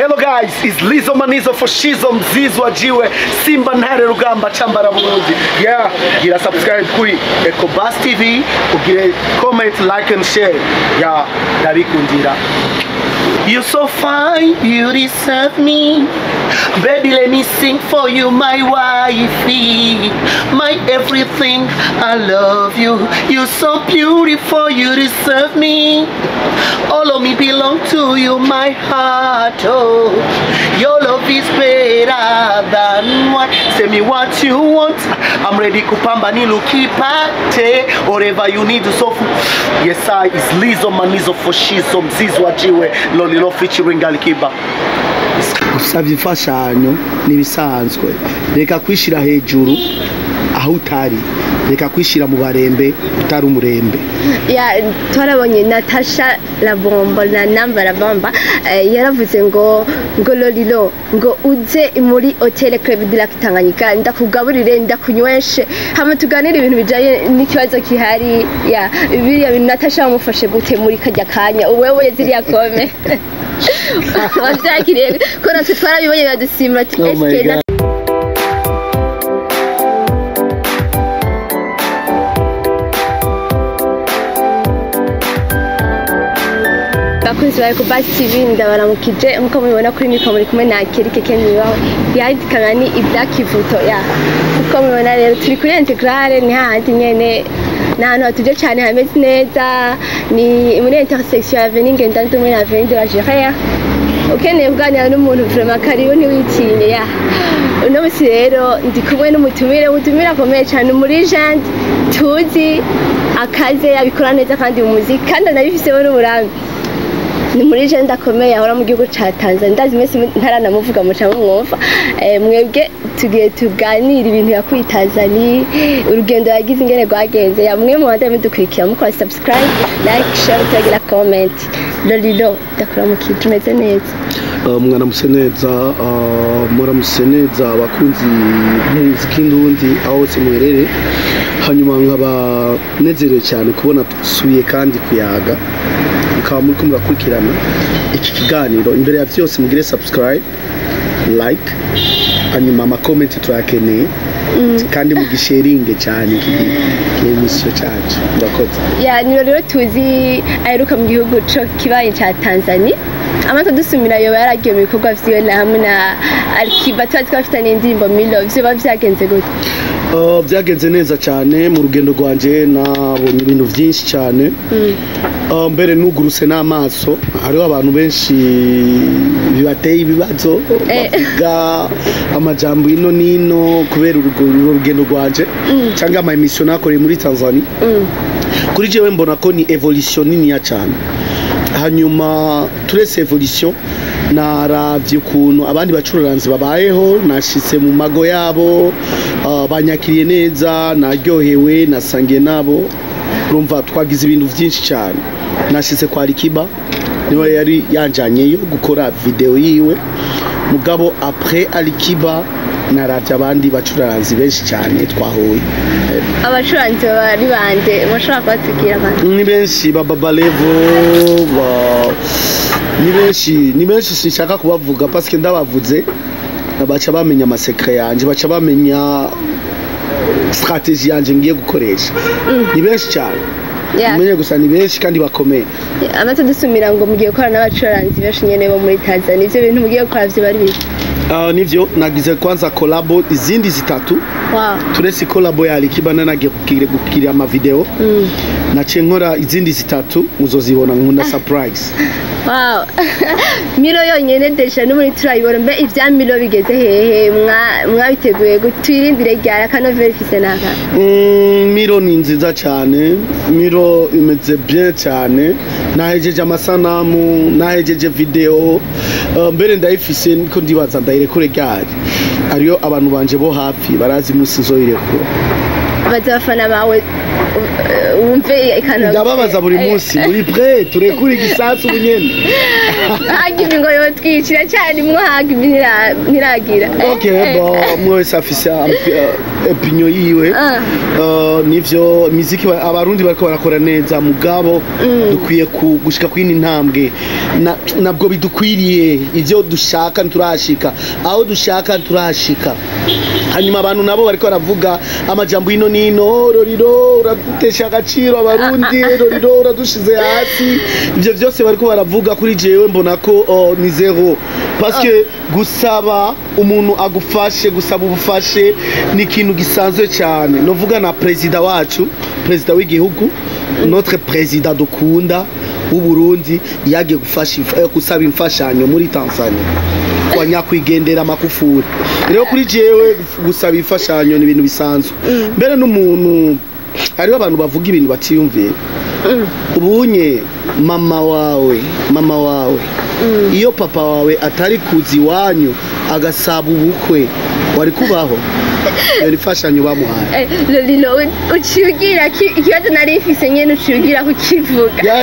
Hello guys, it's Lizo Manizo for Shizo Mzizo Ajiwe Simba Ntare Rugamba Chambara Burundi. Yeah, gira subscribe kuri Ecobus TV, ugire comment, like and share. Yeah, ndabikundira. You're so fine, you deserve me. Baby, let me sing for you, my wifey, my everything. I love you. You're so beautiful, you deserve me. All of me belong to you, my heart. Oh, your love is better than what. Say me what you want. I'm ready kupamba nilukipate. Whatever you need to solve. Yes, I is Lizo Manizo for Shizo Mzizo Ajiwe Lolilo featuring Alikiba. Usavye imfashanyo nibisanzwe, reka kwishira hejuru aho utari, reka kwishira mu barembe utari umurembe. Ya twarabonye Natasha la bomba na namba la bomba yaravuze ngo Lolilo ngo uze muri Hotel Club de la Tanganyika ndakugaburire ndakunyweshe hama tuganire ibintu bijaye n'ikibazo kihari. Ya biriya bintu Natasha amufashe gute muri kajya kanya wewe ziriya kome wabyakiriye ko natwe twarabibonye badusimba ati eske bakunzi ba Ecobus TV ndabaramukije nkuko mubibona kuri mikoro muri kumwe na Kerike Kendibaho yandikana ni ibyakivuto ya uko mubibona rero turi kuri Integrale ni hahandi nyene n'ahantu hatuje cyane hameze neza, ni muri intersection ya Avenue Ngendande muri Avenue de la Gérère. Ukeneye kuganira n'umuntu vraiment kariyo ntiwitinye ya uno musi rero ndi kumwe n'umutumire akomeye cyane muri Jean tuzi akaze yabikora neza kandi mu muziki kandi anabifiteho n'uburambe. Ni muri Jean ndakomeye ahora mu gihugu ca Tanzania, ndazi mwese ntaranamuvuga muca mwumva. Mwebwe tugiye tuganira ibintu yakuye Tanzania, urugendo yagize ingene rwagenze. Ya mwe mu bandi mudukurikira mukora subscribe, like, share, tag, comment. Lolilo ndakora mu kitu meze neza. Mwaramutse neza, muramutse neza abakunzi b'umuziki ndundi aho se muherere. Hanyuma nkaba nezerewe cyane kubona tusubiye kandi kuyaga. Mukaba muri kumwe bakurikirana iki kiganiro. Imbere ya byose mugire subscribe, like, hanyuma ama comment turakeneye kandi mugisharinge cyane iki emission cyacu. Ndakoze. Ya ni rero tuzi aheruka mu gihugu cyo kibaye cya Tanzania. Amato dusumira yo yaragiye mu bikorwa vyiwe na hamwe na Alikiba twazi ko afitanye indirimbo Milo vyo bavyagenze gute? Byagenze neza cyane mu rugendo rwanje nabonye ibintu byinshi cyane. Mbere nuguruse n'amaso hariho abantu benshi bibateye ibibazo bavuga amajambo ino nino kubera urugendo rwanje cyangwa ama emission nakoreye muri Tanzania. Kuri jewe mbona ko ni evolution nini ya cyane. Hanyuma turese evolution naravye ukuntu abandi bacururanzi babayeho, nashitse mu mago yabo, banyakiriye neza, naryohewe, nasangiye nabo. Urumva twagize ibintu byinshi cyane. Nashitse kwa Alikiba niwe yari yanjanyeyo gukora video yiwe. Mugabo après Alikiba naravye abandi bacururanzi benshi cyane twahuye. Abacuranzi bari bande mushaka kwatukira bande? Ni benshi Baba Levo, ni benshi sinshaka kubavuga parce que ndabavuze baca bamenya amasekre yanje, baca bamenya strategie yanje ngiye gukoresha. Ni benshi cyane. Umenye gusa ni benshi kandi bakomeye. Amato dusumira ngo mugiye gukora n'abacuranzi benshi nyene bo muri Tanzania. Ivyo bintu mugiye gukora vyo bari biki? Nivyo nagize kwanza collabo izindi zitatu. Wow. Turesi collabo ya Alikiba nagiye gukira ama video. Naciye nkora izindi zitatu muzozibona nkunda surprise. Wow. Milo yonyene desha n'umuri turayibona mbe ivya Milo bigeze hehe mwabiteguye gutwirindire ryara kana verifise naka? Milo ni nziza cyane, Milo imeze bien cyane. Nahejeje amasanamu, nahejeje video, mbere ndayifise niko ndibaza ndayirekure ryari. Ariyo abantu banje bo hafi barazi musi nzoyirekura. Bazafana bawe wumve ikantu ndababaza buri munsi uri prêt turekura igisasu bunyene hagimi ngo yotwicira cyane mwo hagimi ntiragira okay bon mwese afise opinion yiwe nivyo muziki abarundi bariko barakora neza mugabo dukwiye gushika kwini ntambwe nabwo bidukwiriye ivyo dushaka turashika aho dushaka turashika hanyuma abantu nabo bariko baravuga amajambo ino nino roriro uradutesha agaciro abarundi roriro uradushize hasi ivyo vyose bariko baravuga kuri jewe mbona ko ni zero parce que gusaba umuntu agufashe gusaba ubufashe ni ikintu gisanzwe cyane novuga na president wacu president w'igihugu notre president dukunda u Burundi yagiye gufasha gusaba imfashanyo muri Tanzania kwa nyakwigendera makufuri rero kuri jewe gusaba imfashanyo ni ibintu bisanzwe mbere n'umuntu hariho abantu bavuga ibintu batiyumviye ubunye mama wawe iyo papa wawe atari kuzi wanyu agasaba ubukwe wari kubaho iyo ifashanyo bamuhaye Lolilo uciugira ikibazo nari ifise nyene uciugira kukivuga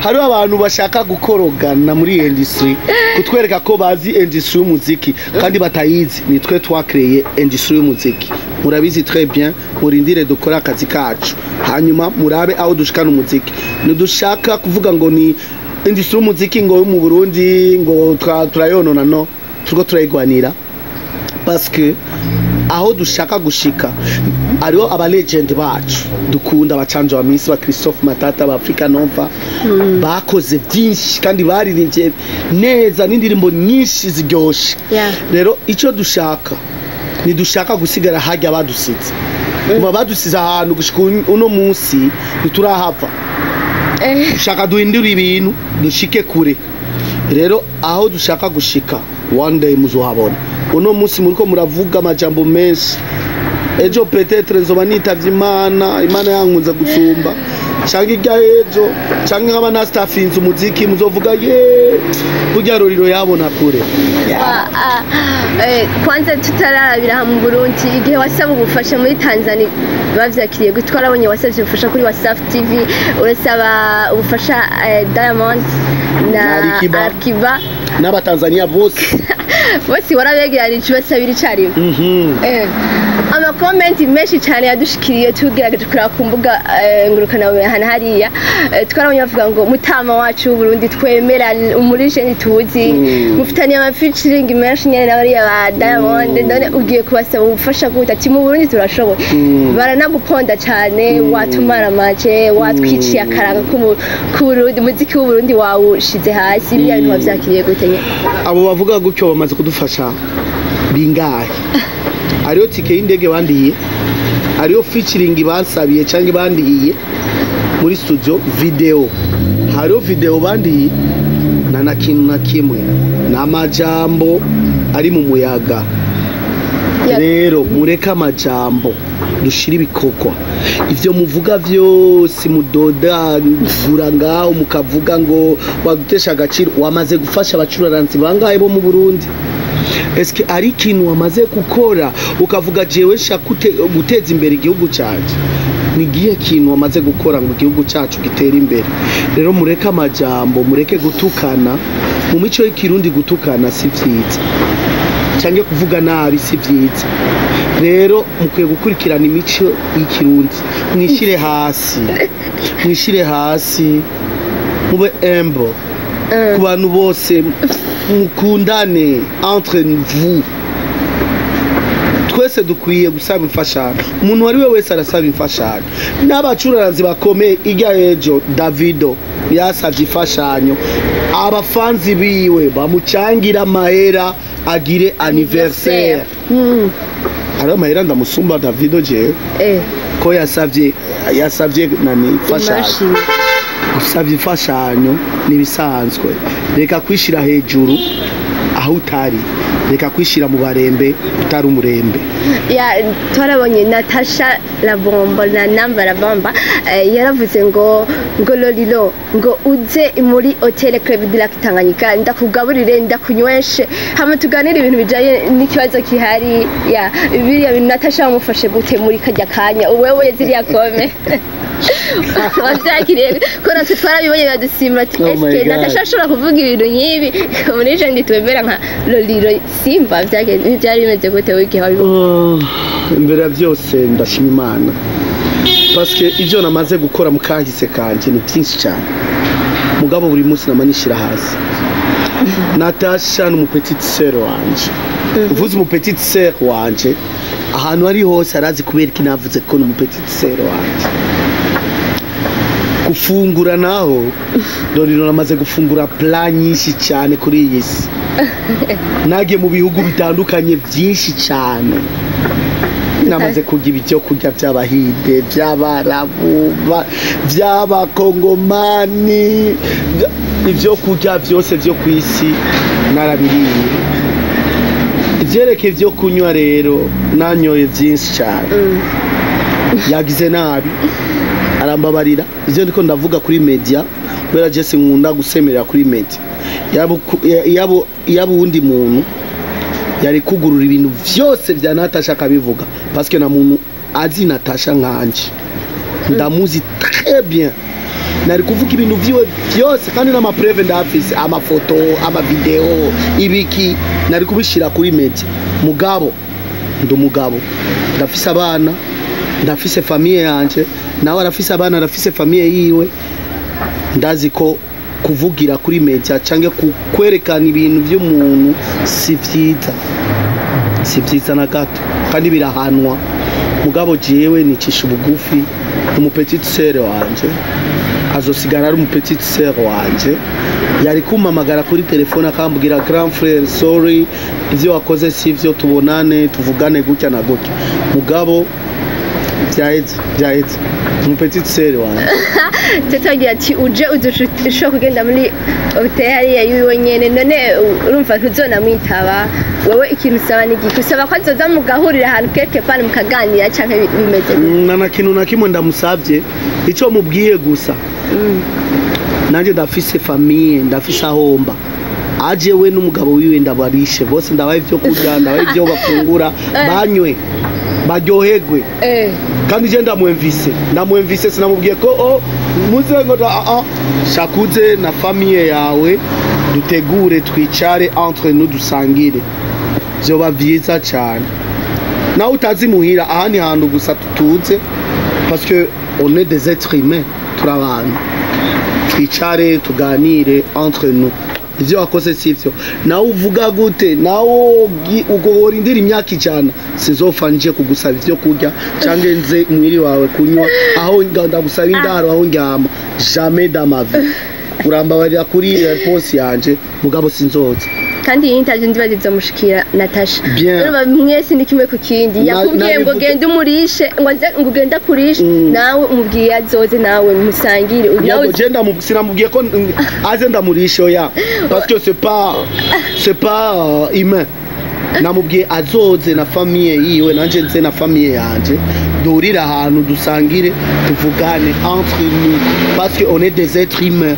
hari abantu bashaka gukorogana muri industry kutwereka ko bazi industry y'umuziki kandi batayizi nitwe twakreye industry y'umuziki murabizi très bien murindire dukora akazi kacu hanyuma murabe aho dushikana umuziki nidushaka kuvuga ngo ni industry y'umuziki ngo mu Burundi ngo turayonona no turiko turayigwanira parce que aho dushaka gushika ariho aba legend bacu dukunda bacanje wa Miss ba Christophe Matata ba Africa Nova bakoze byinshi kandi baririmbye neza n'indirimbo nyinshi ziryoshe rero ico dushaka ni dushaka gusigara hajya badusize kuma badusize ahantu gushika uno munsi turahava dushaka duhindura ibintu dushike kure rero aho dushaka gushika one day muzohabona uno munsi muriko muravuga amajambo menshi ejo peut-être nzoba nitavye imana yankunza gusumba cyangwa irya ejo cyangwa nkaba na staffinze umuziki muzovuga burya roriro yabona kure kwanza tutarabira mu Burundi igihe wasaba ubufasha muri Tanzania bavyakiriye gutwarabonye wasavye ubufasha kuri WhatsApp TV urasaba ubufasha Diamond na Arkiba n'abatanzania bose warabegeranije basabira icari ama comment menshi cyane yadushikiriye tugerageje kuraba ku mbuga ngurukana bumenyi hariya twarabonye bavuga ngo mutama wacu w'u Burundi twemera umurije nituzi mufitaniye ama featuring menshi nyene n'abari ba Diamond none ugiye kubasaba ubufasha gute ati mu Burundi turashoboye baranaguponda cyane watumara make watwiciye akaranga ku Burundi muziki w'u Burundi wawushize hasi bya bintu bavyakiriye gute nye abo bavuga gutyo bamaze kudufasha bingahe ariyo tike y'indege bandiye ariyo featuring basabiye cyangwa bandiye muri studio video hariyo video bandiye na kintu na kimwe n'amajambo ari mu muyaga rero mureka amajambo dushira ibikokwa ivyo muvuga vyose mudoda gura ngaho mukavuga ngo bagutesha agaciro wamaze gufasha abacuraranzi bangahe bo mu Burundi eske ari kintu wamaze gukora ukavuga jewe shaka guteza imbere igihugu cyacu ni gihe kintu wamaze gukora ngo igihugu cyacu gitera imbere rero mureka amajambo mureke gutukana mu mico y'ikirundi gutukana si vyiza cyangwa kuvuga nabi si vyiza rero mukwiye gukurikirana imico y'ikirundi mwishire hasi mube humble ku bantu bose mukundane entre vous twese dukwiye gusaba imfashanyo umuntu wari we wese arasaba imfashanyo n'abacuraranzi bakomeye irya ejo Davido yasavye imfashanyo abafanzi biwe bamucangira amahera agire anniversaire ara mahera ndamusumba Davido je ko yasavye nani imfashanyo gusavye imfashanyo nibisanzwe reka kwishira hejuru aho utari reka kwishira mu barembe utari umurembe twarabonye Natasha La Bomba na Namba La Bomba yaravuze ngo ngo Lolilo ngo uze muri Hotel Club de la Tanganyika ndakugaburire ndakunyweshe hama tuganire ibintu bijaye n'ikibazo kihari ya biriya bintu Natasha amufashe gute muri kajya kanya wewe ziriya kome wavyakiriye ko natwe twarabibonye badusimba ati eske Natasha ashobora kuvuga ibintu nk'ibi muri je nditwemera nka Lolilo Simba byageze byari bimeze gute wiki wabibona imbere ya byose ndashima Imana parce que ivyo namaze gukora mu kahise kanje ni byinshi cyane mugabo buri munsi namanishira hasi Natasha ni petite sœur wanje uvuze mu petite sœur wanje ahantu ari hose arazi kubera kinavuze ko ni mu petite sœur wanje gufungura naho Lolilo namaze gufungura plan nyinshi cyane kuri iyi si nagiye mu bihugu bitandukanye byinshi cyane namaze kurya ibyo kurya by'abahinde by'abarabu by'abakongomani ibyo kurya byose byo ku isi narabiriye ibyereke byo kunywa rero nanyoye byinshi cyane yagize nabi arambabarira ibyo ndiko ndavuga kuri media kubera Jesse nkunda gusemerera kuri media yabo undi muntu yari kugurura ibintu byose bya Natasha akabivuga parce que na muntu azi Natasha nkanje ndamuzi très bien nari kuvuga ibintu byiwe byose kandi na preve ndafise amafoto amavideo ibiki nari kubishira kuri media mugabo ndumugabo ndafise abana ndafise famille yanje nawe arafise abana arafise famille yiwe ndazi ko kuvugira kuri media canke kwerekana ibintu by'umuntu si byiza na gato kandi birahanwa mugabo jewe nicisha ubugufi mu petite sœur wanje azosigara ari mu petite sœur wanje yari kumamagara kuri telefone akambwira grand frère sorry ivyo wakoze sivyo tubonane tuvugane gutya na gutya mugabo byaheze mu petite sœur wanje tetagira ati uje udusho kugenda muri hotel ya yuwe nyene none urumva ntuzona mwitaba wewe ikintu usaba ni giki usaba ko azoza mugahurira ahantu quelque part mukaganira canke bimeze nana kintu nakimwe ndamusavye ico mubwiye gusa nanje ndafise famille ndafise ahomba aje we n'umugabo wiwe ndabarishe bose ndabaye ivyo kurya ndabaye ivyo bafungura banywe baryoherwe kandi je ndamwemvise sinamubwiye ko muze ngo shakuze na famille yawe dutegure twicare entre nous dusangire byoba byiza cyane nawe utazi muhira ahandi hantu gusa tutuze parce que on est des êtres humains turabana twicare tuganire entre nous ivyo wakoze sivyo nawe uvuga gute nawe ugobora indira imyaka ijana sizopfa nje kugusaba ivyo kurya canke nze mwiri wawe kunywa aho ndagusaba indaro aho ndyama jamais dans ma vie urambabarira kuri réponse yanje mugabo sinzoza kandi iyi interview ndibaza izomushikira Natasha urumva mwese ndi kimwe ku kindi yakubwiye ngo genda umurishe ngo genda kurisha nawe umubwiye azoze nawe musangire nawe genda sinamubwiye ko aze ndamurishe oya parce que c'est pas humain namubwiye azoze na famille yiwe nanje nze na famille yanje durira ahantu dusangire tuvugane entre nous parce que on est des êtres humains